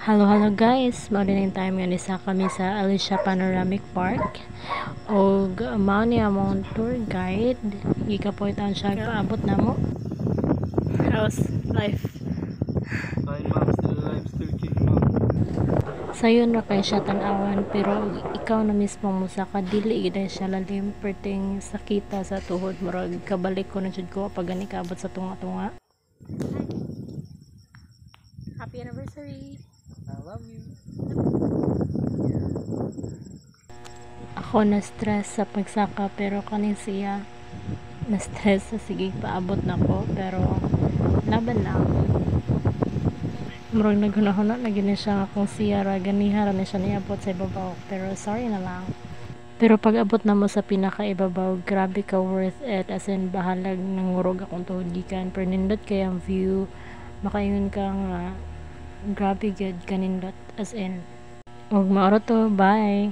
Hello, hello guys. Morning time nga isa kami sa Alicia Panoramic Park. Og mao ni among tour guide. Gikapoytan siya paabot na mo. How's life? Fine ma'am, still alive, still kicking ma'am. Sayon ra kay siya tan-awan pero ikaw na mismo mo sa kadili gid siya lalim perting sakita sa tuhod murag kabalik ko na jud ko pag gani kaabot sa tunga-tunga. Happy anniversary. I love you. Ako na-stress sa pagsaka pero kanin siya na-stress sa sige paabot na ko pero laban lang. Murag naghunahuna na gini siya akong siya ra ganihara na siya niabot sa ibabaw pero sorry na lang. Pero pag abot na mo sa pinakaibabaw, grabe ka worth it as in bahalag nangurog akong tuhod gikan pero nindot kay ang view makaingon ka nga grabe gud kanindot as in. Og maoro to, bye.